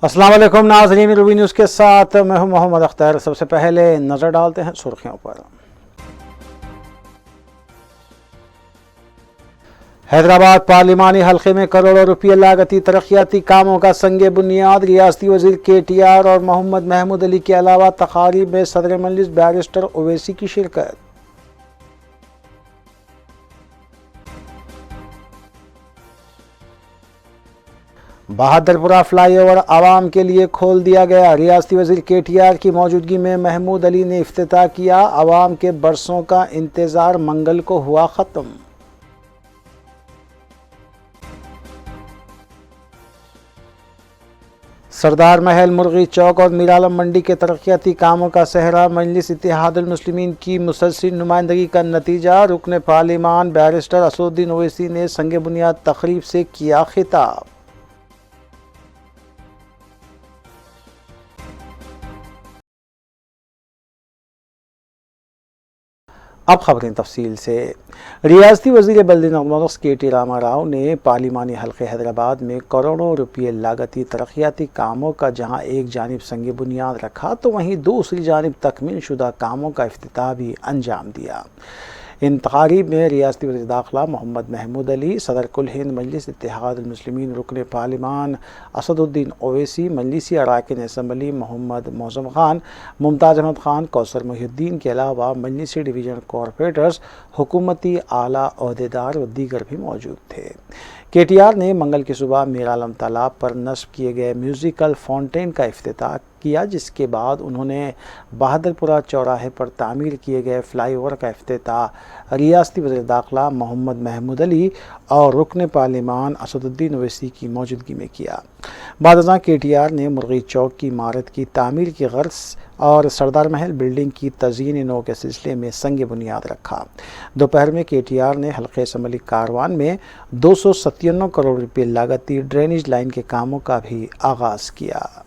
अस्सलाम वालेकुम नाज़रीन, रूबी न्यूज़ के साथ मैं हूं मोहम्मद अख्तर। सबसे पहले नज़र डालते हैं सुर्खियों पर। हैदराबाद पार्लिमानी हल्के में करोड़ों रुपये लागती तरक्याती कामों का संगे बुनियाद। रियासती वजीर KTR और मोहम्मद महमूद अली के अलावा तकारीब में सदर मजलिस बैरिस्टर ओवैसी की शिरकत। बहादुरपुरा फ्लाईओवर आवाम के लिए खोल दिया गया। रियासती वजीर KTR की मौजूदगी में महमूद अली ने इफ्तिताह किया। आवाम के बरसों का इंतजार मंगल को हुआ खत्म। सरदार महल, मुर्गी चौक और मीरालम मंडी के तरक्याती कामों का सहरा। मजलिस इत्तेहादुल मुस्लिमीन की मुसलसल नुमाइंदगी का नतीजा। रुकन पार्लिमान बैरिस्टर असदुद्दीन ओवैसी ने संग बुनियाद तकरीब से किया खिताब। अब खबरें तफसील से। रियासती वज़ीर बल्दी नक़्श KT रामा राव ने पार्लिमानी हल्के हैदराबाद में करोड़ों रुपये लागती तरक्याती कामों का जहां एक जानिब संग बुनियाद रखा तो वहीं दूसरी जानिब तकमील शुदा कामों का इफ्तिताह भी अंजाम दिया। इन तकारीब में रियासती वज़ीर दाखिला मोहम्मद महमूद अली, सदर कुल हिंद मजलिस इत्तेहादुल मुस्लिमीन रुकन पार्लिमान असदुद्दीन ओवैसी, मजलिसी अरकान असम्बली मोहम्मद मौज़म खान, मुमताज़ अहमद खान, कौसर मोहिउद्दीन के अलावा मजलिसी डिवीज़न कॉरपोरेटर्स, हुकूमती आला ओहदेदार व दीगर भी मौजूद थे। KTR ने मंगल की सुबह मीरालम तालाब पर नस्ब किए गए म्यूज़िकल फाउंटेन का इफ्तिताह किया, जिसके बाद उन्होंने बहादुरपुरा चौराहे पर तामीर किए गए फ्लाईओवर का इफ्तिताह रियासती वज़ीर दाखिला मोहम्मद महमूद अली और रुकन पार्लिमान असदुद्दीन ओवैसी की मौजूदगी में किया। बाद अज़ां KTR ने मुर्गी चौक की इमारत की तामीर की गर्ज और सरदार महल बिल्डिंग की तज़यीन नौ के सिलसिले में संग बुनियाद रखा। दोपहर में KTR ने हल्के असम्बली कारवान में 297 करोड़ रुपये लागती ड्रेनेज लाइन के कामों का भी आगाज़ किया।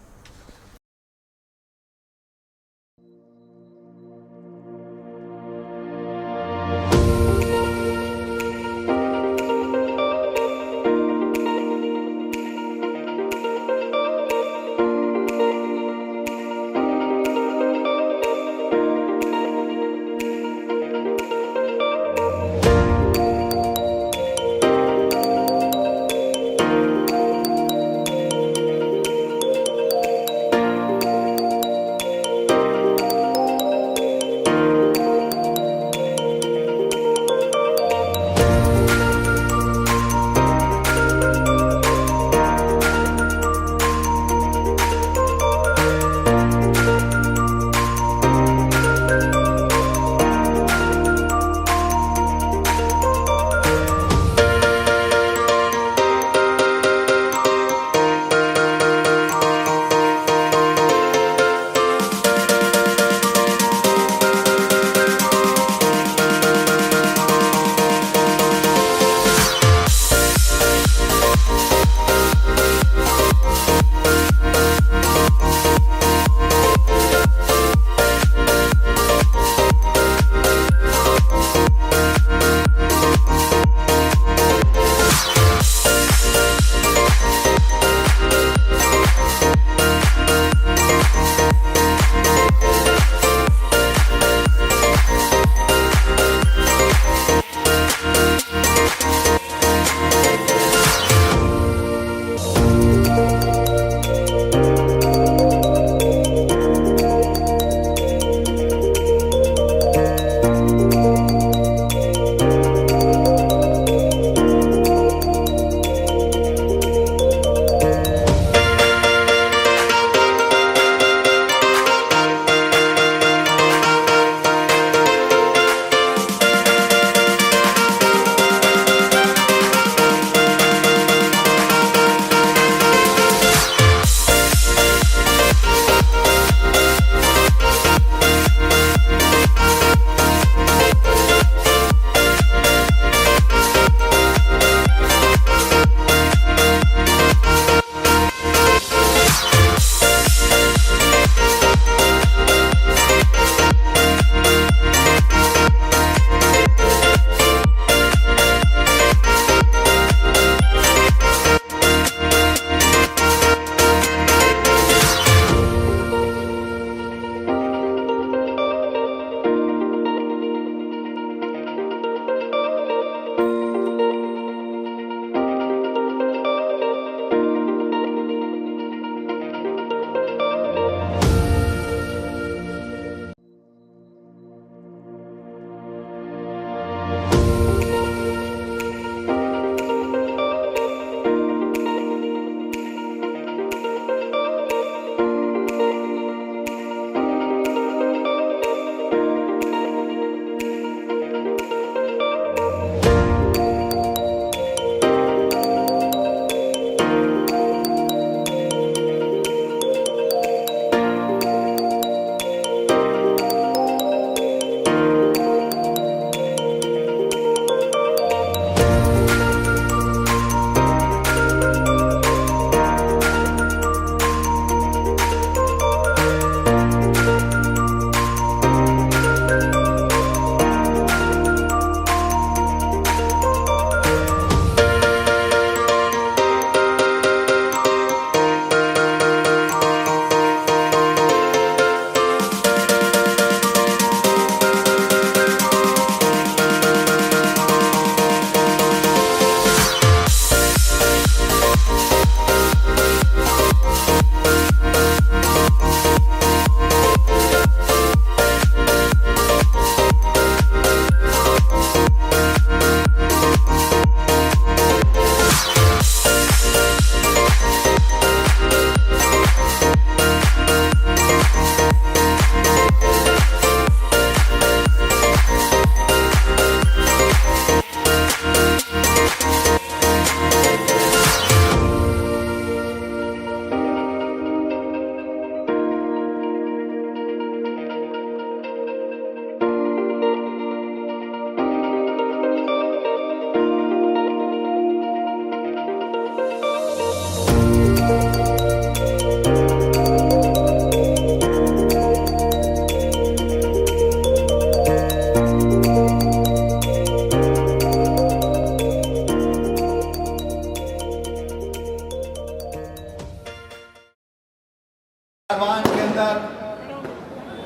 कारवान के अंदर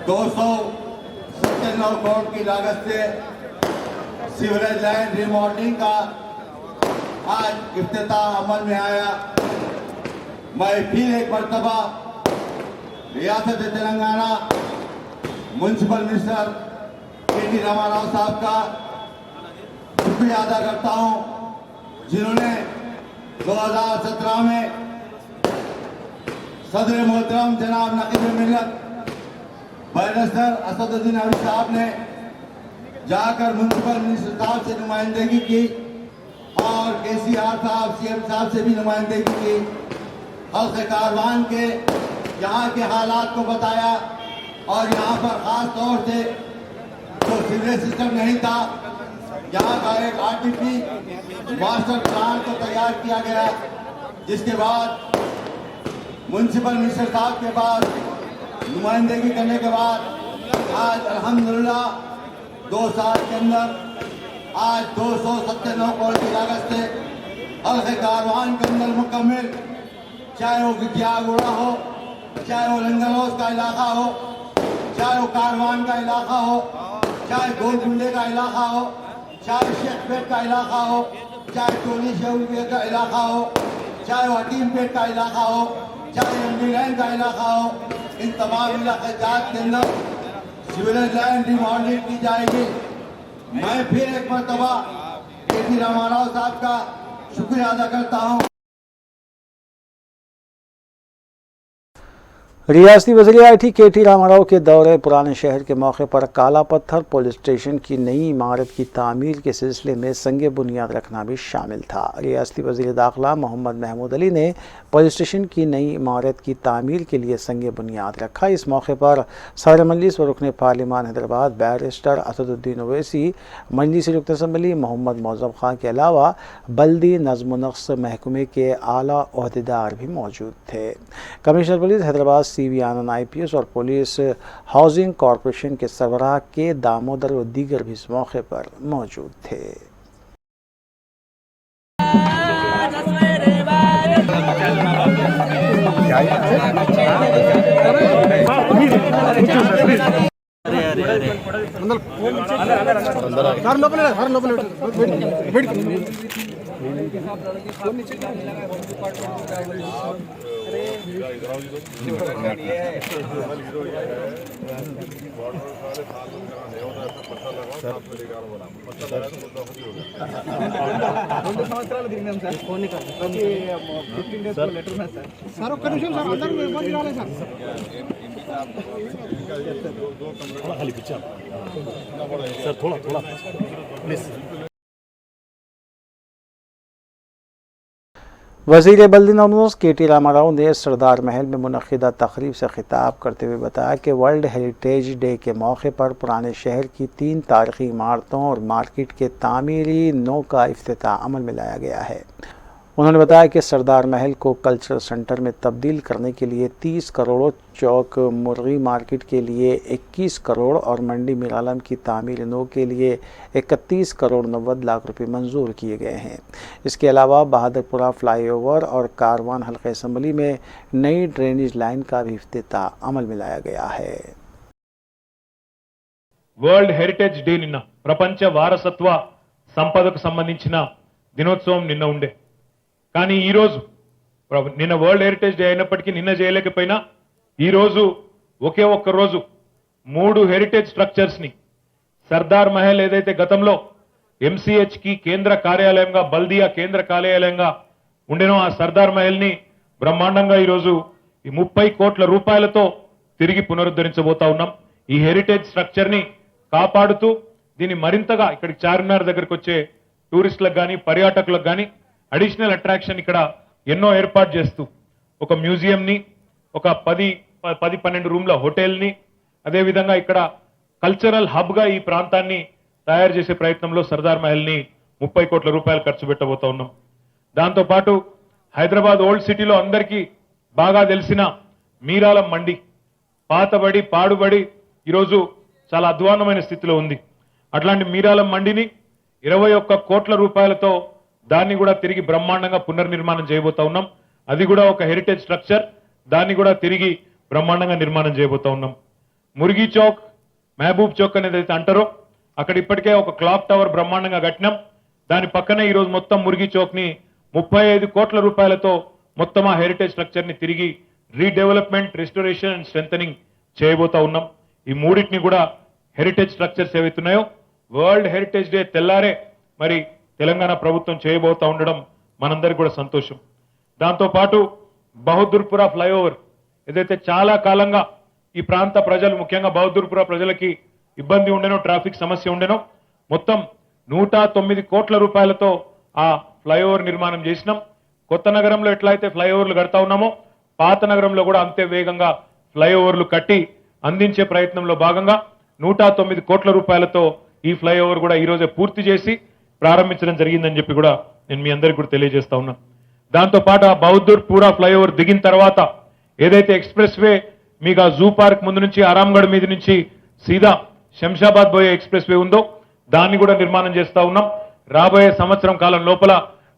297 करोड़ की लागत से सीवरेज लाइन रिमॉडलिंग का आज इफ्तिताह अमल में आया। मैं फिर एक मरतबा रियासत Telangana municipal minister K T. Ramarao साहब का शुक्रिया अदा करता हूं, जिन्होंने 2017 में सदर मोहतरम जनाब नकीब मिल्लत बैरिस्टर असदुद्दीन अवी साहब ने जाकर म्युनिसिपल मिनिस्टर साहब से नुमाइंदगी की और केसीआर साहब सीएम साहब से भी नुमाइंदगी की। हल्के कारवान के यहाँ के हालात को बताया और यहाँ पर खास तौर से जो सीवरेज सिस्टम नहीं था, यहाँ का एक आरटीपी मास्टर प्लान को तैयार किया गया, जिसके बाद म्युनिसिपल मिनिस्टर साहब के पास नुमाइंदगी करने के बाद आज अल्हम्दुलिल्लाह 2 साल के अंदर आज 297 करोड़ की लागत से हल्के कारवान के अंदर मुकम्मल, चाहे वो गिद्यागुड़ा हो, चाहे वो लंगरौज का इलाका हो, चाहे वो कारवान का इलाका हो, चाहे गोलकुंडे का इलाका हो, चाहे शेखपेट का इलाका हो, चाहे टोली शेउल का इलाका हो, चाहे वो हकीमपेट का इलाका हो, चाहे एमडी लाइन का इलाका हो, इन तमाम इलाके जात के अंदर सीवरेज लाइन रिमॉडलिंग की जाएगी। मैं फिर एक मरतबा के.टी. रामाराव साहब का शुक्रिया अदा करता हूँ। रियासती वज़ीर आई.टी. के.टी. रामाराव के दौरे पुराने शहर के मौके पर काला पत्थर पुलिस स्टेशन की नई इमारत की तामीर के सिलसिले में संग बुनियाद रखना भी शामिल था। रियासती वज़ीर दाखिला मोहम्मद महमूद अली ने पुलिस स्टेशन की नई इमारत की तामीर के लिए संग बुनियाद रखा। इस मौके पर सदर मजलिस व रुकन पार्लिमान हैदराबाद बैरिस्टर असदुद्दीन ओवैसी, मजलिसी रुकन असम्बली मोहम्मद मौज़म खान के अलावा बल्दी नज़्म व नक्श महकमे के आला ओहदेदार भी मौजूद थे। कमिश्नर पुलिस हैदराबाद CV आनंद IPS और पुलिस हाउसिंग कॉरपोरेशन के सरबराह के दामोदर व दीगर भी इस मौके पर मौजूद थे। సార్ ఒక్క నిమిషం సార్ అందరూ ఇబ్బంది రాలేదు సార్ సార్ थोड़ा प्लीज। वज़ीर बल्दी नौमोस के.टी. रामाराव ने सरदार महल में मुनक़िदा तक़रीब से खिताब करते हुए बताया कि वर्ल्ड हेरिटेज डे के मौके पर पुराने शहर की 3 तारीख़ी इमारतों और मार्केट के तामीरी नो का इफ्तिताह अमल में लाया गया है। उन्होंने बताया कि सरदार महल को कल्चरल सेंटर में तब्दील करने के लिए 30 करोड़, चौक मुर्गी मार्केट के लिए 21 करोड़ और मंडी मीरालम की तामीर नो के लिए 31 करोड़ 90 लाख रुपए मंजूर किए गए हैं। इसके अलावा बहादुरपुरा फ्लाईओवर और कारवान हल्के असम्बली में नई ड्रेनेज लाइन का भी इफ्तिताह अमल में लाया गया है। वर्ल्ड हेरिटेज डे నిన్న ప్రపంచ వారసత్వ సంపదకు సంబంధించిన దినోత్సవం నిన్న ఉండే, కానీ ఈ రోజు నిన్న వరల్డ్ హెరిటేజ్ డే అయినప్పటికీ నిన్న చేయలేకపోయినా ఈ రోజు ఒకే ఒక్క రోజు 3 హెరిటేజ్ స్ట్రక్చర్స్ ని సర్దార్ మహల్ ఏదైతే గతంలో ఎంసీహెచ్ కి కేంద్ర కార్యాలయంగా బల్దియా కేంద్ర కార్యాలయంగా ఉండేనో ఆ సర్దార్ మహల్ ని బ్రహ్మాండంగా ఈ రోజు 30 కోట్ల రూపాయలతో తిరిగి పునరుద్ధరించబోతా ఉన్నాం। ఈ హెరిటేజ్ స్ట్రక్చర్ ని కాపాడుతూ దీన్ని మరింతగా ఇక్కడికి చార్మినార్ దగ్గరికి వచ్చే టూరిస్టులకు గాని పర్యాటకులకు గాని అడిషనల్ అట్రాక్షన్ ఇక్కడ ఎన్నో ఏర్పాటు చేస్తూ ఒక మ్యూజియం ని, ఒక 10-12 రూమ్ల హోటల్ ని, అదే విధంగా ఇక్కడ కల్చరల్ హబ్ గా ఈ ప్రాంతాన్ని తయారు చేసే ప్రయత్నంలో సర్దార్ మహల్ ని 30 కోట్ల రూపాయలు ఖర్చు పెట్టబోతా ఉన్నాం। దాంతో పాటు హైదరాబాద్ ఓల్డ్ సిటీలో అందరికీ బాగా తెలిసిన మీరాలం మండి పాతబడి పాడుబడి ఈరోజు చాలా అధ్వాన్నమైన స్థితిలో ఉంది। అట్లాంటి మీరాలం మండిని 21 కోట్ల రూపాయలతో దాన్ని కూడా తిరిగి బ్రహ్మాండంగా పునర్నిర్మాణం చేయబోతా ఉన్నాం। అది కూడా ఒక హెరిటేజ్ స్ట్రక్చర్, దాన్ని కూడా తిరిగి బ్రహ్మాండంగా నిర్మాణం చేయబోతా ఉన్నాం. మురిగి చౌక్, మహబూబ్ చౌక్ అనేది అయితే అంటారో అక్కడ ఇప్పటికే ఒక క్లాక్ టవర్ బ్రహ్మాండంగా కట్టినాం. దాని పక్కనే ఈరోజు మొత్తం మురిగి చౌక్ ని 35 కోట్ల రూపాయలతో మొత్తం ఆ హెరిటేజ్ స్ట్రక్చర్ ని తిరిగి రీడెవలప్మెంట్, రెస్టోరేషన్ అండ్ స్ట్రెంథనింగ్ చేయబోతా ఉన్నాం. ఈ మూడింటిని కూడా హెరిటేజ్ స్ట్రక్చర్స్ ఏవైతున్నాయో వరల్డ్ హెరిటేజ్ డే తెల్లారే మరి తెలంగాణ ప్రభుత్వం చేయబోతా ఉండడం మనందరికీ కూడా సంతోషం. దాంతో పాటు బహదూర్పుర ఫ్లైఓవర్ ఏదైతే చాలా కాలంగా ఈ ప్రాంత ప్రజలు ముఖ్యంగా బహదూర్పుర ప్రజలకి ఇబ్బంది ఉండేనో, ట్రాఫిక్ సమస్య ఉండేనో, మొత్తం 109 కోట్ల రూపాయలతో ఆ ఫ్లైఓవర్ నిర్మాణం చేసినాం. కొత్త నగరంలో ఎట్లయితే ఫ్లైఓవర్లు కడతా ఉన్నామో పాత నగరంలో కూడా అంతే వేగంగా ఫ్లైఓవర్లు కట్టి అందించే ప్రయత్నంలో భాగంగా 109 కోట్ల రూపాయలతో ఈ ఫ్లైఓవర్ కూడా ఈ రోజే పూర్తి చేసి ప్రారంభించడం జరిగిందని చెప్పి కూడా నేను మీ అందరికీ కూడా తెలియజేస్తా ఉన్నా. దాంతో పాటు ఆ బహదూర్పుర ఫ్లైఓవర్ దిగిన తర్వాత ఏదైతే ఎక్స్ప్రెస్ వే మీకు ఆ జూ పార్క్ ముందు నుంచి ఆరాంగఢ్ మీద నుంచి సీదా శంషాబాద్ పోయే ఎక్స్ప్రెస్ వే ఉందో దాన్ని కూడా నిర్మాణం చేస్తా ఉన్నాం. రాబోయే సంవత్సరం కాలం లోపల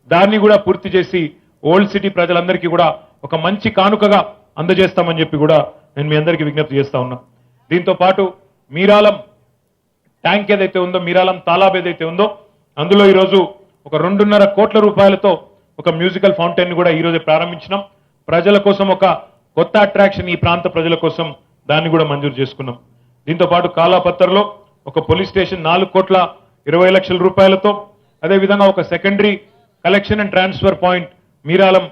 దాన్ని కూడా పూర్తి చేసి ఓల్డ్ సిటీ ప్రజలందరికీ కూడా ఒక మంచి కానుకగా అందజేస్తామని చెప్పి కూడా నేను మీ అందరికీ విజ్ఞప్తి చేస్తా ఉన్నా. దీంతో పాటు మీరాలం ట్యాంక్ ఏదైతే ఉందో, మీరాలం తాలాబ్ ఏదైతే ఉందో అందులో ఈరోజు ఒక 2.5 కోట్ల రూపాయలతో ఒక మ్యూజికల్ ఫౌంటైన్ కూడా ఈ రోజే ప్రారంభించినాం. ప్రజల కోసం ఒక కొత్త అట్రాక్షన్, ఈ ప్రాంత ప్రజల కోసం దాన్ని కూడా మంజూరు చేసుకున్నాం. దీంతో పాటు కాలాపత్తర్లో ఒక పోలీస్ స్టేషన్ 4,20,00,000 రూపాయలతో, అదేవిధంగా ఒక secondary collection and transfer point Miralam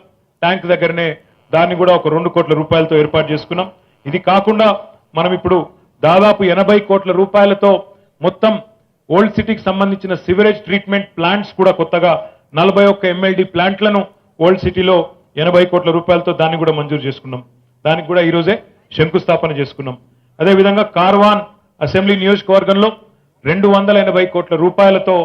tank దగ్గరనే దాన్ని కూడా ఒక 2 కోట్ల రూపాయలతో ఏర్పాటు చేసుకున్నాం. ఇది కాకుండా మనం ఇప్పుడు దాదాపు 80 కోట్ల రూపాయలతో మొత్తం ఓల్డ్ సిటీకి సంబంధించిన సివరేజ్ ట్రీట్మెంట్ ప్లాంట్స్ కూడా కొత్తగా 41 MLD ప్లాంట్లను ఓల్డ్ సిటీలో 80 కోట్ల రూపాయలతో దాన్ని కూడా మంజూరు చేసుకున్నాం. దానికి కూడా ఈ రోజే శంకుస్థాపన చేసుకున్నాం. అదేవిధంగా కార్వాన్ అసెంబ్లీ నియోజకవర్గంలో 280 కోట్ల రూపాయలతో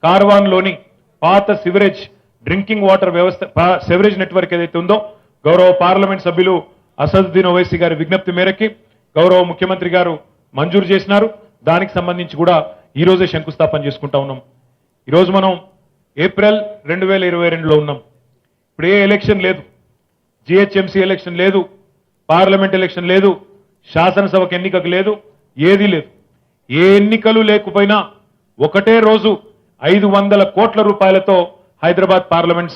కార్వాన్లోని పాత సివరేజ్ డ్రింకింగ్ వాటర్ వ్యవస్థ సివరేజ్ నెట్వర్క్ ఏదైతే ఉందో గౌరవ పార్లమెంట్ సభ్యులు అసదుద్దీన్ ఓవైసీ గారి విజ్ఞప్తి మేరకి గౌరవ ముఖ్యమంత్రి గారు మంజూరు చేసినారు. దానికి సంబంధించి కూడా ఈ రోజే శంకుస్థాపన చేసుకుంటా ఉన్నాం. ఈరోజు మనం ఏప్రిల్ 2022లో ఉన్నాం. ఇప్పుడు ఏ ఎలక్షన్ లేదు, జిహెచ్ఎంసీ ఎలక్షన్ లేదు, పార్లమెంట్ ఎలక్షన్ లేదు, శాసనసభకు ఎన్నికకు లేదు, ఏదీ లేదు. ఏ ఎన్నికలు లేకపోయినా ఒకటే రోజు 500 కోట్ల రూపాయలతో హైదరాబాద్ పార్లమెంట్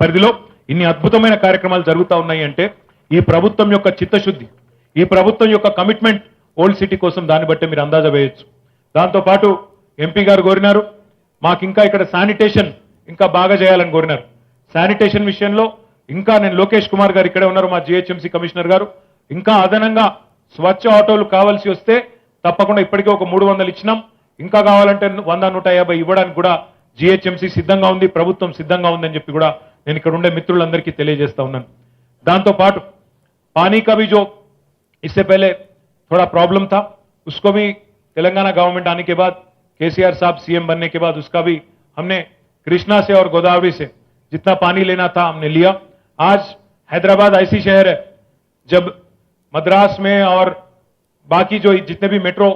పరిధిలో ఇన్ని అద్భుతమైన కార్యక్రమాలు జరుగుతూ ఉన్నాయి అంటే ఈ ప్రభుత్వం యొక్క చిత్తశుద్ధి, ఈ ప్రభుత్వం యొక్క కమిట్మెంట్ ఓల్డ్ సిటీ కోసం దాన్ని బట్టి మీరు అందాజ వేయొచ్చు. దాంతో పాటు ఎంపీ గారు కోరినారు మాకు ఇంకా ఇక్కడ శానిటేషన్ ఇంకా బాగా చేయాలని కోరినారు. శానిటేషన్ విషయంలో ఇంకా నేను లోకేష్ కుమార్ గారు ఇక్కడే ఉన్నారు, మా జిహెచ్ఎంసీ కమిషనర్ గారు, ఇంకా అదనంగా స్వచ్ఛ ఆటోలు కావాల్సి వస్తే తప్పకుండా ఇప్పటికే ఒక 300 ఇచ్చినాం. ఇంకా కావాలంటే 100-150 ఇవ్వడానికి కూడా జిహెచ్ఎంసీ సిద్ధంగా ఉంది, ప్రభుత్వం సిద్ధంగా ఉందని చెప్పి కూడా నేను ఇక్కడ ఉండే మిత్రులందరికీ తెలియజేస్తా ఉన్నాను. దాంతో పాటు पानी का भी जो इससे पहले थोड़ा प्रॉब्लम था उसको भी तेलंगाना गवर्नमेंट आने के बाद केसीआर साहब सीएम बनने के बाद उसका भी हमने कृष्णा से और गोदावरी से जितना पानी लेना था हमने लिया. आज हैदराबाद ऐसी शहर है जब मद्रास में और बाकी जो जितने भी मेट्रो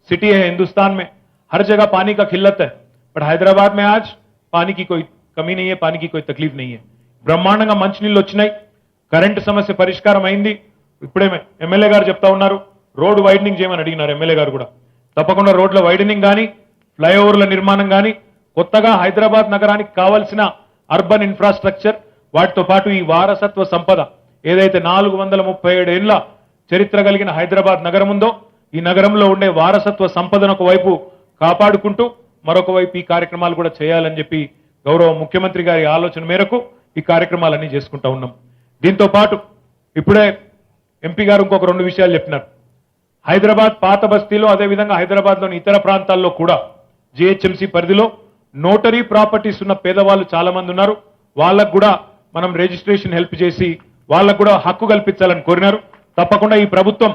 सिटी है हिंदुस्तान में हर जगह पानी का किल्लत है, बट हैदराबाद में आज पानी की कोई कमी नहीं है, पानी की कोई तकलीफ नहीं है. బ్రహ్మాండంగా మంచినీళ్ళు వచ్చినాయి, కరెంటు సమస్య పరిష్కారం అయింది. ఇప్పుడే ఎమ్మెల్యే గారు చెప్తా ఉన్నారు రోడ్ వైడనింగ్ చేయమని అడిగినారు ఎమ్మెల్యే గారు కూడా. తప్పకుండా రోడ్ల వైడనింగ్ కానీ ఫ్లైఓవర్ల నిర్మాణం కానీ కొత్తగా హైదరాబాద్ నగరానికి కావాల్సిన అర్బన్ ఇన్ఫ్రాస్ట్రక్చర్ వాటితో పాటు ఈ వారసత్వ సంపద ఏదైతే 437 ఏళ్ల చరిత్ర కలిగిన హైదరాబాద్ నగరం ఉందో ఈ నగరంలో ఉండే వారసత్వ సంపదను ఒకవైపు కాపాడుకుంటూ మరొక వైపు ఈ కార్యక్రమాలు కూడా చేయాలని చెప్పి గౌరవ ముఖ్యమంత్రి గారి ఆలోచన మేరకు ఈ కార్యక్రమాలన్నీ చేసుకుంటా ఉన్నాం. దీంతో పాటు ఇప్పుడే ఎంపీ గారు ఇంకొక 2 విషయాలు చెప్పినారు. హైదరాబాద్ పాత బస్తీలో అదేవిధంగా హైదరాబాద్లోని ఇతర ప్రాంతాల్లో కూడా జిహెచ్ఎంసీ పరిధిలో నోటరీ ప్రాపర్టీస్ ఉన్న పేదవాళ్ళు చాలా మంది ఉన్నారు. వాళ్ళకు కూడా మనం రిజిస్ట్రేషన్ హెల్ప్ చేసి వాళ్ళకు కూడా హక్కు కల్పించాలని కోరినారు. తప్పకుండా ఈ ప్రభుత్వం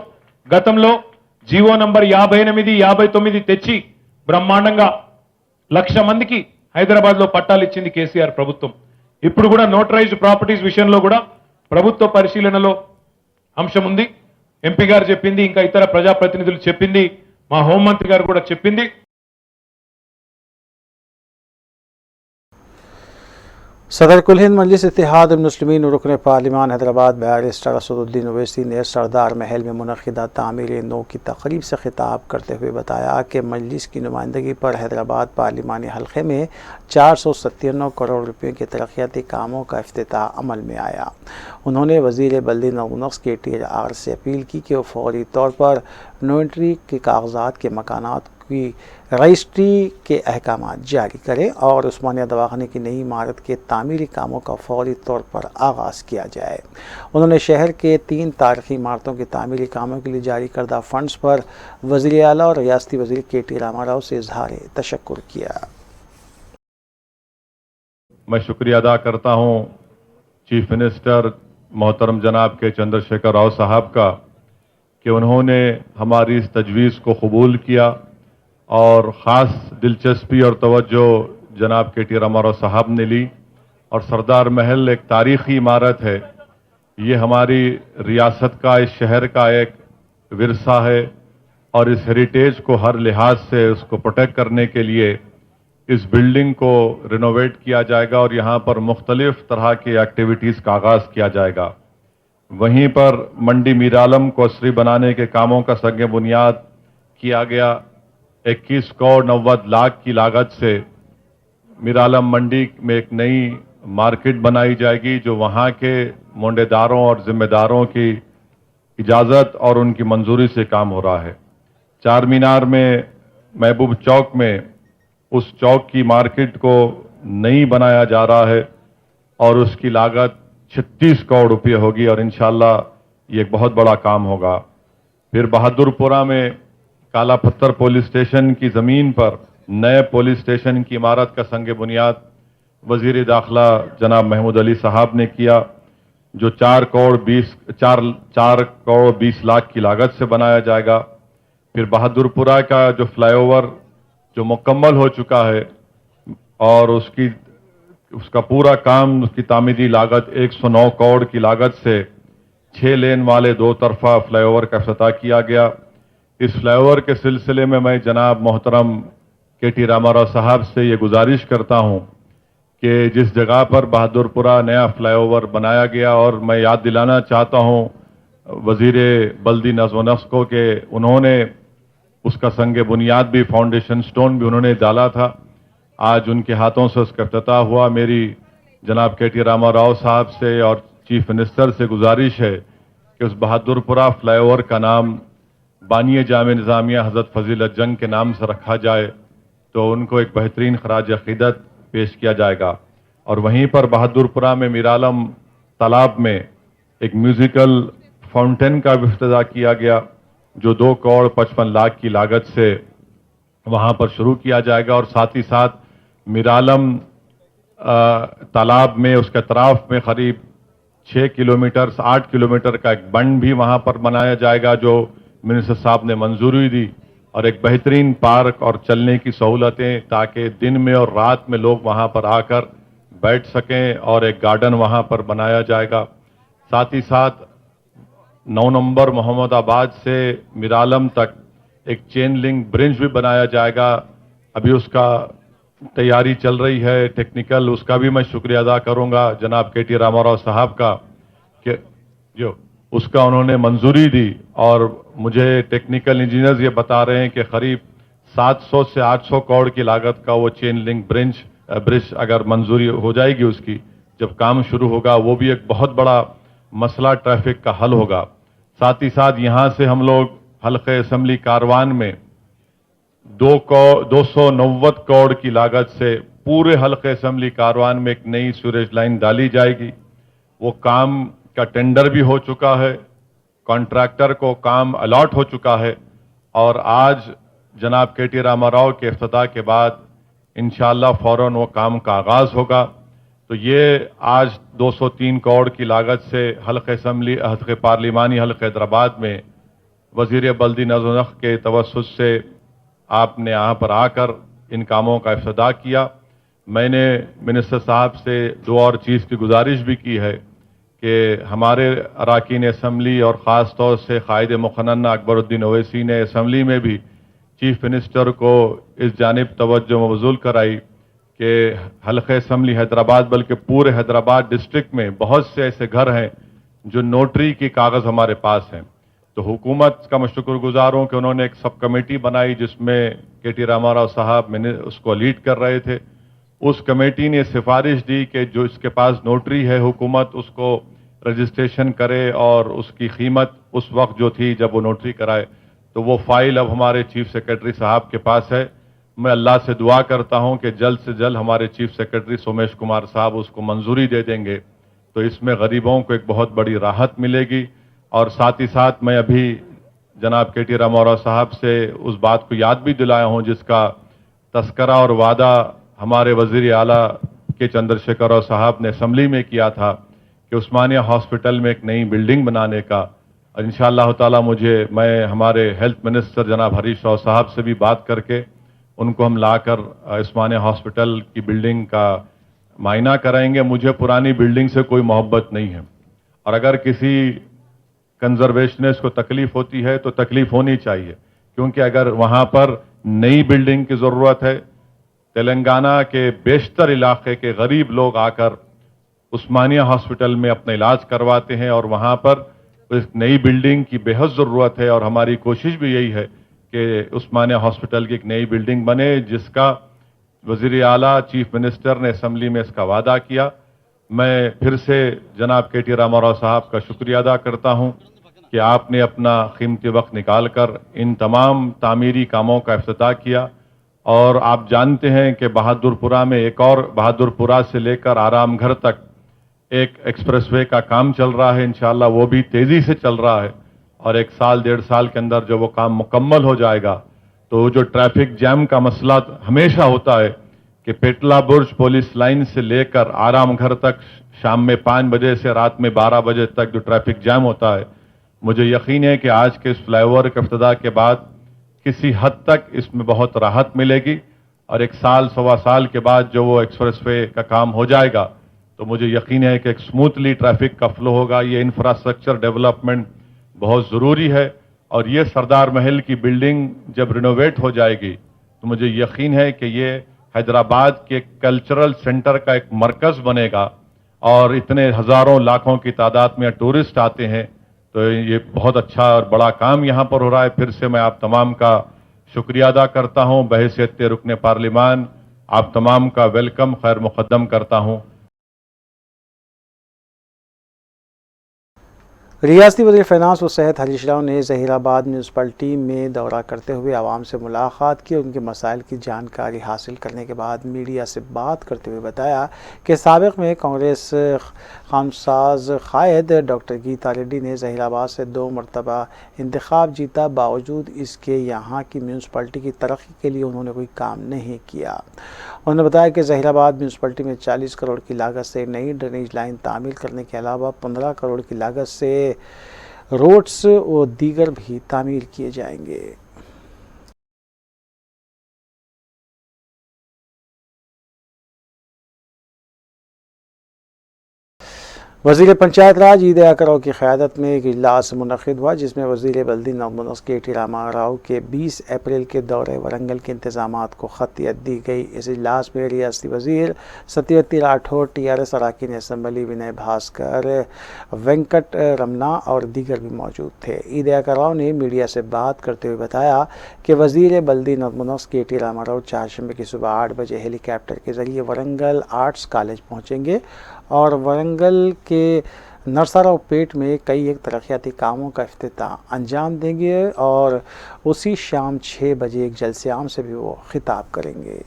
గతంలో జీవో నంబర్ 58, 59 తెచ్చి బ్రహ్మాండంగా 1,00,000 మందికి హైదరాబాద్ లో పట్టాలు ఇచ్చింది కేసీఆర్ ప్రభుత్వం. ఇప్పుడు కూడా నోటరైజ్డ్ ప్రాపర్టీస్ విషయంలో కూడా ప్రభుత్వ పరిశీలనలో అంశం ఉంది. ఎంపీ గారు చెప్పింది, ఇంకా ఇతర ప్రజాప్రతినిధులు చెప్పింది, మా హోంమంత్రి గారు కూడా చెప్పింది. सदर कुल हिंद मजलिस इत्तेहाद मुस्लिमीन रुकन पार्लिमान हैदराबाद बैरिस्टर असदुद्दीन ओवैसी ने सरदार महल में मुनक़िदा तामीर नो की तकरीब से खिताब करते हुए बताया कि मजलिस की नुमाइंदगी पर हैदराबाद पार्लिमानी हल्के में 497 करोड़ रुपये के तरक्याती कामों का इफ्तिताह अमल में आया। उन्होंने वज़ीर बल्दी नक़्श KTR से अपील की कि वो फौरी तौर पर इन्वेंट्री के कागजात के मकानात की रजिस्ट्री के अहकाम जारी करें और उस्मानिया दवाखाने की नई इमारत के तामीरी कामों का फौरी तौर पर आगाज़ किया जाए। उन्होंने शहर के 3 तारीखी इमारतों के तामीरी कामों के लिए जारी करदा फंड्स पर वज़ीर आला और रियासती वज़ीर KT रामाराव से इजहार तशक्कुर किया। मैं शुक्रिया अदा करता हूँ चीफ मिनिस्टर मोहतरम जनाब के चंद्रशेखर राव साहब का कि उन्होंने हमारी इस तजवीज़ को कबूल किया और ख़ास दिलचस्पी और तवज्जो जनाब KT रामाराव साहब ने ली। और सरदार महल एक तारीख़ी इमारत है, ये हमारी रियासत का, इस शहर का एक विरसा है और इस हेरिटेज को हर लिहाज से उसको प्रोटेक्ट करने के लिए इस बिल्डिंग को रिनोवेट किया जाएगा और यहाँ पर मुख्तलिफ तरह की एक्टिविटीज़ का आगाज़ किया जाएगा। वहीं पर मंडी मीरालम को असरी बनाने के कामों का संग बुनियाद किया गया। 21 करोड़ 90 लाख की लागत से मीरालम मंडी में एक नई मार्केट बनाई जाएगी जो वहाँ के मोंडेदारों और जिम्मेदारों की इजाज़त और उनकी मंजूरी से काम हो रहा है। चार मीनार में महबूब चौक में उस चौक की मार्केट को नई बनाया जा रहा है और उसकी लागत 36 करोड़ रुपये होगी और इंशाल्लाह ये एक बहुत बड़ा काम होगा। फिर बहादुरपुरा में काला पत्थर पुलिस स्टेशन की ज़मीन पर नए पुलिस स्टेशन की इमारत का संग बुनियाद वज़ीर दाखिला जनाब महमूद अली साहब ने किया, जो 4 करोड़ 20 लाख की लागत से बनाया जाएगा। फिर बहादुरपुरा का जो फ्लाईओवर जो मुकम्मल हो चुका है और उसका पूरा काम, उसकी तामीरी लागत 109 करोड़ की लागत से 6 लेन वाले 2 तरफा फ्लाईओवर का इफ्तिताह किया गया। इस फ्लाईओवर के सिलसिले में मैं जनाब मोहतरम KT रामाराव साहब से ये गुजारिश करता हूँ कि जिस जगह पर बहादुरपुरा नया फ्लाईओवर बनाया गया, और मैं याद दिलाना चाहता हूँ वज़ीर बल्दी नज़्म व नस्क़ को कि उन्होंने उसका संग बुनियाद भी, फाउंडेशन स्टोन भी उन्होंने डाला था। आज उनके हाथों से उसका इफ्तिताह हुआ। मेरी जनाब KT रामाराव साहब से और चीफ मिनिस्टर से गुजारिश है कि उस बहादुरपुरा फ्लाईओवर का नाम बानिए जामे निज़ामिया हज़रत फ़ज़ीलत जंग के नाम से रखा जाए, तो उनको एक बेहतरीन खराज अक़ीदत पेश किया जाएगा। और वहीं पर बहादुरपुरा में मीरालम तालाब में एक म्यूज़िकल फाउंटेन का भी इफ्तिताह किया गया जो 2 करोड़ 55 लाख की लागत से वहां पर शुरू किया जाएगा। और साथ ही साथ मीरालम तालाब में उसके अतराफ में करीब 8 किलोमीटर का एक बंड भी वहां पर बनाया जाएगा जो मिनिस्टर साहब ने मंजूरी दी, और एक बेहतरीन पार्क और चलने की सहूलतें ताकि दिन में और रात में लोग वहां पर आकर बैठ सकें, और एक गार्डन वहां पर बनाया जाएगा। साथ ही साथ 9 नंबर मोहम्मदाबाद से मीरालम तक एक चेन लिंक ब्रिज भी बनाया जाएगा। अभी उसका तैयारी चल रही है टेक्निकल, उसका भी मैं शुक्रिया अदा करूंगा जनाब KT रामाराव साहब का कि जो उसका उन्होंने मंजूरी दी, और मुझे टेक्निकल इंजीनियर्स ये बता रहे हैं कि करीब 700 से 800 करोड़ की लागत का वो चेन लिंक ब्रिज अगर मंजूरी हो जाएगी उसकी, जब काम शुरू होगा, वो भी एक बहुत बड़ा मसला ट्रैफिक का हल होगा। साथ ही साथ यहाँ से हम लोग हल्के असम्बली कारवान में 290 करोड़ की लागत से पूरे हल्के असम्बली कारवान में एक नई सीवरेज लाइन डाली जाएगी। वो काम का टेंडर भी हो चुका है, कॉन्ट्रैक्टर को काम अलॉट हो चुका है, और आज जनाब KT रामाराव के इफ्तिताह के बाद इंशाअल्लाह फौरन वो काम का आगाज होगा। तो ये आज 203 करोड़ की लागत से हल्के पार्लिमानी हल्के हैदराबाद में वज़ीर बल्दी नज़्म व नस्क़ के तवस्सुत से आपने यहाँ पर आकर इन कामों का इफ्तिताह किया। मैंने मिनिस्टर साहब से 2 और चीज़ की गुजारिश भी की है कि हमारे अरकान असम्बली और ख़ास तौर से कायद मुक़न्ना अकबरुद्दीन ओवैसी ने असम्बली में भी चीफ मिनिस्टर को इस जानिब तवज्जो मबज़ूल कराई कि हल्के असम्बली हैदराबाद बल्कि पूरे हैदराबाद डिस्ट्रिक्ट में बहुत से ऐसे घर हैं जो नोटरी की कागज हमारे पास हैं। तो हुकूमत का मैं शुक्रगुजार हूं कि उन्होंने एक सब कमेटी बनाई जिसमें के.टी. रामाराव साहब उसको लीड कर रहे थे। उस कमेटी ने सिफारिश दी कि जो इसके पास नोटरी है हुकूमत उसको रजिस्ट्रेशन करे और उसकी कीमत उस वक्त जो थी जब वो नोटरी कराए, तो वो फाइल अब हमारे चीफ सेक्रेटरी साहब के पास है। मैं अल्लाह से दुआ करता हूं कि जल्द से जल्द हमारे चीफ सेक्रेटरी सोमेश कुमार साहब उसको मंजूरी दे देंगे, तो इसमें गरीबों को एक बहुत बड़ी राहत मिलेगी। और साथ ही साथ मैं अभी जनाब के.टी. रामाराव साहब से उस बात को याद भी दिलाया हूं जिसका तस्करा और वादा हमारे वजीर आला के चंद्रशेखर राव साहब ने असम्बली में किया था कि उस्मानिया हॉस्पिटल में एक नई बिल्डिंग बनाने का। और इंशाअल्लाह ताला मैं हमारे हेल्थ मिनिस्टर जनाब हरीश राव साहब से भी बात करके उनको हम लाकर उस्मानिया हॉस्पिटल की बिल्डिंग का मायना कराएंगे। मुझे पुरानी बिल्डिंग से कोई मोहब्बत नहीं है और अगर किसी कंजर्वेशनिस्ट को तकलीफ होती है तो तकलीफ होनी चाहिए, क्योंकि अगर वहां पर नई बिल्डिंग की जरूरत है, तेलंगाना के बेशतर इलाके के गरीब लोग आकर उस्मानिया हॉस्पिटल में अपना इलाज करवाते हैं और वहां पर इस नई बिल्डिंग की बेहद जरूरत है। और हमारी कोशिश भी यही है कि उस्मानिया हॉस्पिटल की एक नई बिल्डिंग बने जिसका वजीर आला चीफ मिनिस्टर ने असम्बली में इसका वादा किया। मैं फिर से जनाब के.टी. रामाराव साहब का शुक्रिया अदा करता हूं कि आपने अपना कीमती वक्त निकालकर इन तमाम तामीरी कामों का इफ्तिताह किया। और आप जानते हैं कि बहादुरपुरा में एक और बहादुरपुरा से लेकर आरामघर तक एक एक्सप्रेसवे का काम चल रहा है। इंशाअल्लाह वो भी तेजी से चल रहा है और 1 साल 1.5 साल के अंदर जब वो काम मुकम्मल हो जाएगा तो जो ट्रैफिक जैम का मसला हमेशा होता है कि पेटला बुर्ज पुलिस लाइन से लेकर आरामघर तक शाम में 5 बजे से रात में 12 बजे तक जो ट्रैफिक जैम होता है, मुझे यकीन है कि आज के इस फ्लाईओवर के इफ्तिताह के बाद किसी हद तक इसमें बहुत राहत मिलेगी। और 1 साल 1.25 साल के बाद जो वो एक्सप्रेसवे का काम हो जाएगा तो मुझे यकीन है कि एक स्मूथली ट्रैफिक का फ्लो होगा। ये इंफ्रास्ट्रक्चर डेवलपमेंट बहुत जरूरी है और ये सरदार महल की बिल्डिंग जब रिनोवेट हो जाएगी तो मुझे यकीन है कि ये हैदराबाद के कल्चरल सेंटर का एक मरकज बनेगा और इतने हजारों लाखों की तादाद में टूरिस्ट आते हैं, तो ये बहुत अच्छा और बड़ा काम यहां पर हो रहा है। फिर से मैं आप तमाम का शुक्रिया अदा करता हूं। बहैसियत रुकने पार्लिमान आप तमाम का वेलकम खैर मुकद्दम करता हूं। रियासती वज़ीर फ़िनांस व सेहत हरीश राव ने ज़हीराबाद म्यूनसिपलिटी में दौरा करते हुए आवाम से मुलाकात की। उनके मसाइल की जानकारी हासिल करने के बाद मीडिया से बात करते हुए बताया कि साबिक़ में कांग्रेस खामसाज कायद डॉक्टर गीता रेड्डी ने ज़हीराबाद से 2 मरतबा इंतखाब जीता, बावजूद इसके यहाँ की म्यूनसिपलिटी की तरक्की के लिए उन्होंने कोई काम नहीं किया। उन्होंने बताया कि ज़हीराबाद म्यूनसिपलिटी में 40 करोड़ की लागत से नई ड्रेनेज लाइन तामीर करने के अलावा 15 करोड़ की लागत से रोड्स और दीगर भी तामीर किए जाएंगे। वज़ीर पंचायत राज ईद अकरव की क़यादत में एक इजलास मुनक़िद हुआ जिसमें वज़ीर बल्दी नौमनस के.टी. रामाराव के 20 अप्रैल के दौरे वरंगल के इंतज़ामात को ख़तियत दी गई। इस इजलास में रियासती वज़ीर सत्यवती राठौर, TRS अरकान असम्बली विनय भास्कर, वेंकट रमना और दीगर भी मौजूद थे। ईद अकरव ने मीडिया से बात करते हुए बताया कि वज़ीर बल्दी नौमनस के.टी. रामाराव 4 की सुबह 8 बजे हेलीकॉप्टर के ज़रिए वरंगल आर्ट्स कॉलेज पहुँचेंगे और वरंगल के नरसरावपेट में कई एक तरक्याती कामों का इफ्तिताह अंजाम देंगे और उसी शाम 6 बजे एक जलसे आम से भी वो खिताब करेंगे।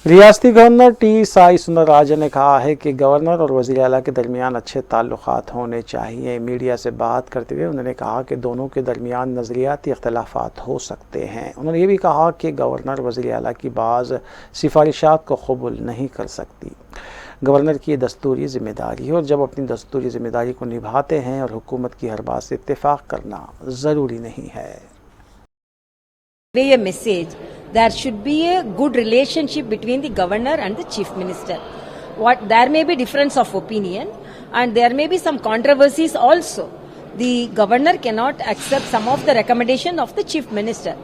रियासती गवर्नर टी साई सुंदरराजन ने कहा है कि गवर्नर और वज़ीर आला के दरमियान अच्छे ताल्लुकात होने चाहिए। मीडिया से बात करते हुए उन्होंने कहा कि दोनों के दरमियान नज़रियाती इख्तलाफात हो सकते हैं। उन्होंने ये भी कहा कि गवर्नर वज़ीर आला की बाज़ सिफारिशात को कबूल नहीं कर सकती। गवर्नर की दस्तूरी ज़िम्मेदारी है और जब अपनी दस्तूरी ज़िम्मेदारी को निभाते हैं और हुकूमत की हर बात से इत्तेफाक करना ज़रूरी नहीं है। A message. There should be a good relationship between the governor and the chief minister. There may be difference of opinion and there may be some controversies also. the governor cannot accept some of the recommendation of the chief minister.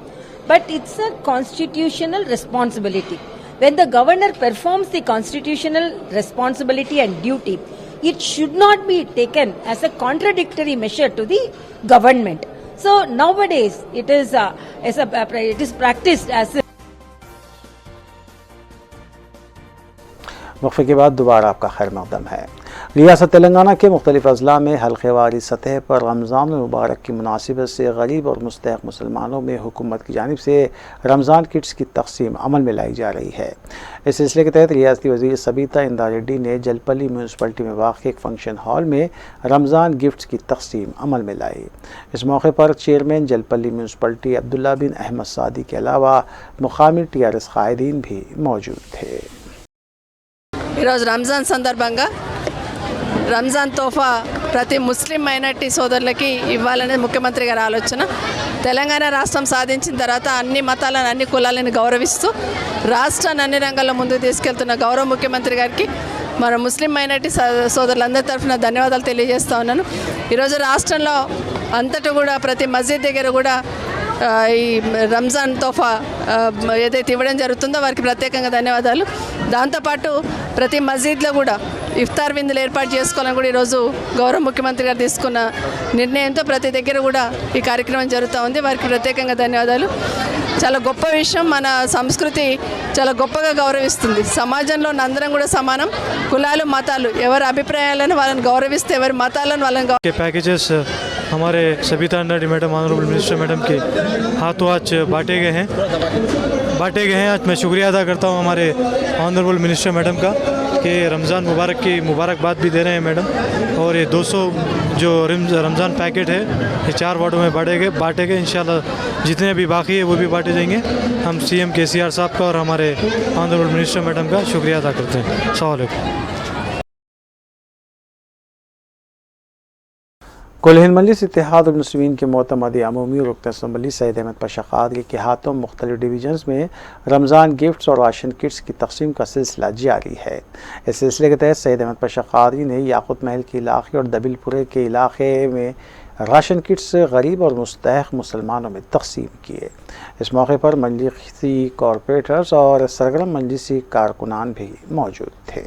But it's a constitutional responsibility. When the governor performs the constitutional responsibility and duty, it should not be taken as a contradictory measure to the government. So nowadays it is practiced as a वक्फे के बाद दोबारा आपका खैर मकदम है। रियासत तेलंगाना के मुख्तलिफ अजला में हल्क़ेवारी सतह पर रमज़ान मुबारक की मुनासिबत से गरीब और मुस्तहक़ मुसलमानों में हुकूमत की जानिब से रमज़ान किट्स की तकसीम अमल में लाई जा रही है। इस सिलसिले के तहत रियासती वज़ीर सबीता इंदा रेड्डी ने जलपल्ली म्यूनसिपलिटी में वाक़ एक फ़ंक्शन हॉल में रमज़ान गिफ्ट्स की तकसीम अमल में लाई। इस मौके पर चेयरमैन जलपल्ली म्यूनसिपलिटी अब्दुल्ला बिन अहमद सादी के अलावा मुक़ामी TRS क़ायदीन भी मौजूद थे। ఈరోజు రంజాన్ సందర్భంగా రంజాన్ తోఫా ప్రతి ముస్లిం మైనార్టీ సోదరులకి ఇవ్వాలనేది ముఖ్యమంత్రి గారి ఆలోచన. తెలంగాణ రాష్ట్రం సాధించిన తర్వాత అన్ని మతాలను అన్ని కులాలను గౌరవిస్తూ రాష్ట్రాన్ని అన్ని రంగాల్లో ముందుకు తీసుకెళ్తున్న గౌరవ ముఖ్యమంత్రి గారికి మన ముస్లిం మైనార్టీ సోదరులందరి తరఫున ధన్యవాదాలు తెలియజేస్తా ఉన్నాను. ఈరోజు రాష్ట్రంలో అంతటా కూడా ప్రతి మస్జిద్ దగ్గర కూడా ఈ రంజాన్ తోఫా ఏదైతే ఇవ్వడం జరుగుతుందో వారికి ప్రత్యేకంగా ధన్యవాదాలు. దాంతోపాటు ప్రతి మస్జిద్లో కూడా ఇఫ్తార్ విందులు ఏర్పాటు చేసుకోవాలని కూడా ఈరోజు గౌరవ ముఖ్యమంత్రి గారు తీసుకున్న నిర్ణయంతో ప్రతి దగ్గర కూడా ఈ కార్యక్రమం జరుగుతూ ఉంది. వారికి ప్రత్యేకంగా ధన్యవాదాలు. చాలా గొప్ప విషయం. మన సంస్కృతి చాలా గొప్పగా గౌరవిస్తుంది. సమాజంలో అందరం కూడా సమానం. కులాలు మతాలు ఎవరి అభిప్రాయాలను వాళ్ళని గౌరవిస్తే ఎవరి మతాలను వాళ్ళని पैकेजेस हमारे सबिता अंडाडी मैडम ऑनरेबल मिनिस्टर मैडम के हाथों आज बांटे गए हैं। आज मैं शुक्रिया अदा करता हूं हमारे ऑनरेबल मिनिस्टर मैडम का कि रमज़ान मुबारक की मुबारकबाद भी दे रहे हैं मैडम। और ये 200 जो रमज़ान पैकेट है ये 4 वार्डों में बांटे गए। इंशाल्लाह जितने भी बाकी है वो भी बांटे जाएंगे। हम CM KCR साहब का और हमारे ऑनरेबल मिनिस्टर मैडम का शुक्रिया अदा करते हैं। अस्सलाम वालेकुम। कुल हिंद मजलिस इत्तेहादुल मुस्लिमीन के मोतमदी अमूमी रुकन असम्बली सैयद अहमद पाशा क़ादरी के हाथों मुख्तलिफ डिवीजन्स में रमज़ान गिफ्ट्स और राशन किट्स की तकसीम का सिलसिला जारी है। इस सिलसिले के तहत सैयद अहमद पाशा क़ादरी ने याक़ूत महल के इलाके और दबिलपुरे के इलाके में राशन किट्स गरीब और मुस्तहक़ मुसलमानों में तकसीम किए। इस मौके पर मजलिसी कॉरपोरेटर्स और सरगर्म मजलिसी कारकुनान भी मौजूद थे।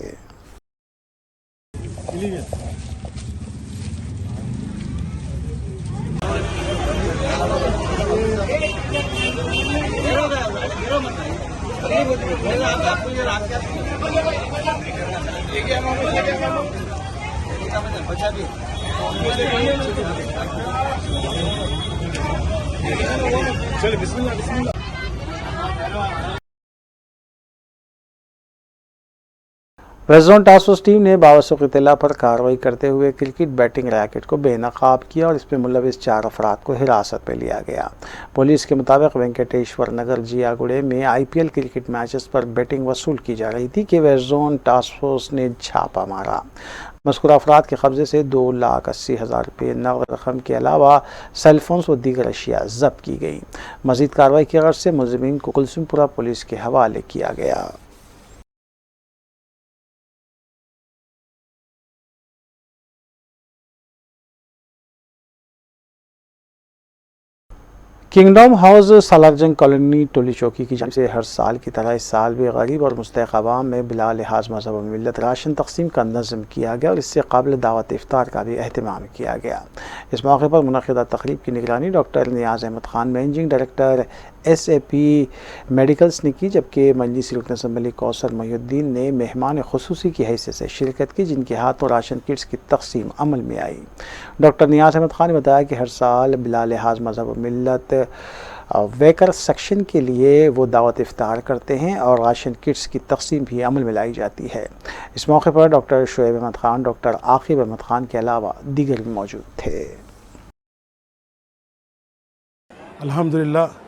West zone task force team ने बावसूख इत्तला पर कार्रवाई करते हुए क्रिकेट बैटिंग रैकेट को बेनकाब किया और इसमें मुलविस 4 अफराद को हिरासत में लिया गया। पुलिस के मुताबिक वेंकटेश्वर नगर जियागुड़े में IPL क्रिकेट मैचेस पर बैटिंग वसूल की जा रही थी कि वेस्ट जोन टास्क फोर्स ने छापा मारा। मज़कूर अफराद के कब्जे से 2,80,000 रुपये नकद रकम के अलावा सेलफोन्स व दीगर अशिया जब्त की गई। मज़ीद कार्रवाई की गर्ज से मुलज़िमीन को कुलसुमपुरा पुलिस के हवाले किया गया। किंगडम हाउस सालारजंग कॉलोनी टोली चौकी की जानिब से हर साल की तरह इस साल भी गरीब और मुस्तहक़ अवाम में बिला लिहाज मज़हब व मिल्लत राशन तकसीम का नज़म किया गया और इससे काबिल दावत इफ्तार का भी अहतमाम किया गया। इस मौके पर मुनक़िदा तक़रीब की निगरानी doctor Niyaz Ahmed Khan managing director SAP medicals ने की, जबकि मजलिसी रुकन असम्बली कौसर मोहिउद्दीन ने मेहमान खुसूसी की हैसियत से शिरकत की, जिनके हाथों राशन किट्स की तकसीम अमल में आई। डॉक्टर नियाज़ अहमद ख़ान ने बताया कि हर साल बिला लिहाज मज़हब व मिल्लत वेकर सेक्शन के लिए वो दावत इफ्तार करते हैं और राशन किट्स की तकसीम भी अमल में लाई जाती है। इस मौके पर डॉक्टर शुएब अहमद ख़ान, डॉक्टर आकिब अहमद ख़ान के अलावा दीगर भी मौजूद थे। अल्हम्दुलिल्लाह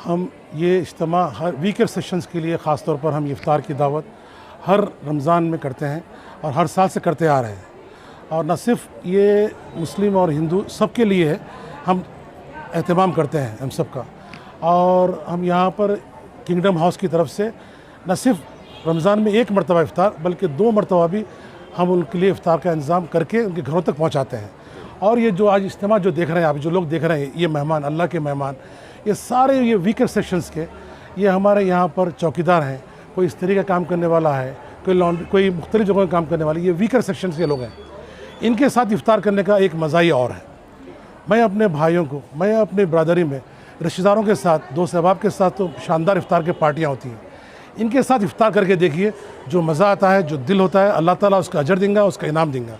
हम ये इज्तिमा हर वीकर सेशंस के लिए ख़ास तौर पर हम इफ्तार की दावत हर रमज़ान में करते हैं और हर साल से करते आ रहे हैं। और न सिर्फ ये मुस्लिम और हिंदू सबके लिए है, हम एहतमाम करते हैं हम सब का। और हम यहाँ पर किंगडम हाउस की तरफ से न सिर्फ रमज़ान में 1 मरतबा इफ्तार बल्कि 2 मरतबा भी हम उनके लिए इफ्तार का इंतज़ाम करके उनके घरों तक पहुँचाते हैं। और ये जो आज इज्तिमा जो देख रहे हैं आप, जो लोग देख रहे हैं, ये मेहमान, अल्लाह के मेहमान, ये सारे ये वीकर सेक्शंस के, ये हमारे यहाँ पर चौकीदार हैं, कोई इस्त्री का काम करने वाला है, कोई लॉन्ड्री, कोई मुख्तलिफ जगहों में काम करने वाले, ये वीकर सेक्शंस के लोग हैं। इनके साथ इफ्तार करने का एक मज़ा ही और है। मैं अपने भाइयों को, मैं अपनी बरादरी में रिश्तेदारों के साथ, दोस्त अहबाब के साथ तो शानदार इफ्तार की पार्टियाँ होती हैं। इनके साथ इफ्तार करके देखिए, जो मज़ा आता है, जो दिल होता है, अल्लाह ताला उसका अजर देंगे, उसका इनाम देंगे।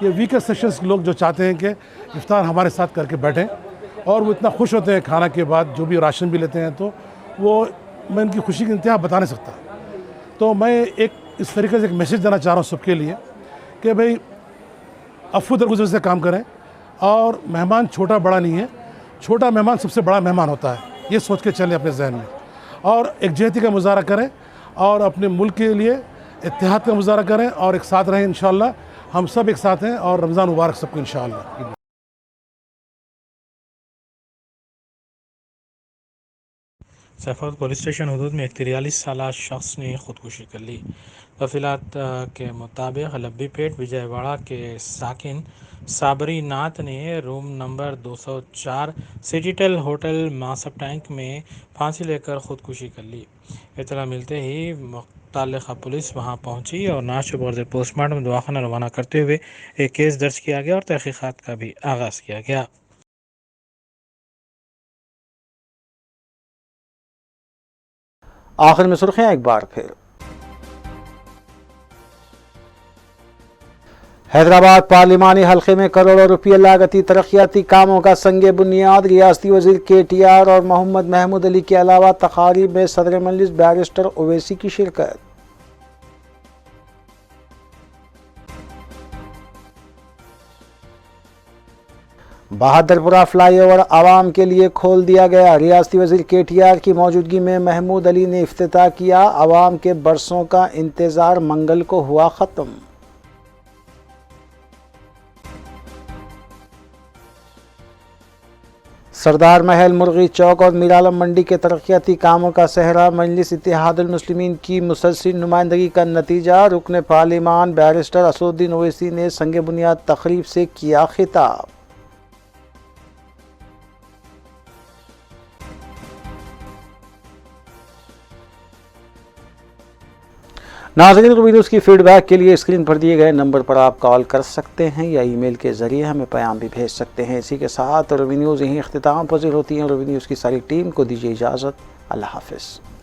ये वीकर सेक्शंस लोग जो चाहते हैं कि इफ्तार हमारे साथ करके बैठें, और वो इतना खुश होते हैं खाना के बाद, जो भी राशन भी लेते हैं, तो वो मैं इनकी खुशी की इंतहा बता नहीं सकता। तो मैं एक इस तरीके से एक मैसेज देना चाह रहा हूँ सबके लिए कि भाई अफ़्फ़ू दरगुज़र से काम करें, और मेहमान छोटा बड़ा नहीं है, छोटा मेहमान सबसे बड़ा मेहमान होता है, ये सोच के चलें अपने जहन में, और एकजहती का मुजाहरा करें, और अपने मुल्क के लिए इत्तेहाद का मुजाहरा करें, और एक साथ रहें। इंशाअल्लाह हम सब एक साथ हैं, और रमज़ान मुबारक सबको इंशाअल्लाह। सैफाबाद पुलिस स्टेशन हदूद में एक 43 साला शख्स ने ख़ुदकुशी कर ली। तफसीलात के मुताबिक लब्बीपेट विजयवाड़ा के साकिन साबरी नाथ ने room number 204 Citytel hotel Masab Tank में फांसी लेकर ख़ुदकुशी कर ली। इत्तला मिलते ही मुत्तल्लिक़ा पुलिस वहां पहुंची और नाश बगैर पोस्टमार्टम दवाखाना रवाना करते हुए एक केस दर्ज किया गया और तहक़ीक़ात का भी आगाज़ किया गया। आखिर में सुर्खियां एक बार फिर। हैदराबाद पार्लिमानी हल्के में करोड़ों रुपये लागती तरक्याती कामों का संगे बुनियाद। रियासती वजीर KTR और मोहम्मद महमूद अली के अलावा तकारीब में सदर मजलिस बैरिस्टर ओवैसी की शिरकत। बहादुरपुरा फ्लाईओवर आवाम के लिए खोल दिया गया। रियासती वजीर KTR की मौजूदगी में महमूद अली ने इफ्तिताह किया। आवाम के बरसों का इंतजार मंगल को हुआ ख़त्म। सरदार महल, मुर्गी चौक और मीरालम मंडी के तरक्याती कामों का सहरा। मजलिस इत्तेहादुल मुस्लिमीन की मुसलसिल नुमाइंदगी का नतीजा। रुकन पार्लिमान बैरिस्टर असदुद्दीन ओवैसी ने संग बुनियाद तकरीब से किया खिताब। नाज़रीन, रूबी न्यूज़ की फीडबैक के लिए स्क्रीन पर दिए गए नंबर पर आप कॉल कर सकते हैं या ईमेल के ज़रिए हमें पैगाम भी भेज सकते हैं। इसी के साथ रूबी न्यूज़ यहीं इख्तिताम पज़ीर होती है। रूबी न्यूज़ की सारी टीम को दीजिए इजाज़त। अल्लाह हाफ़िज़।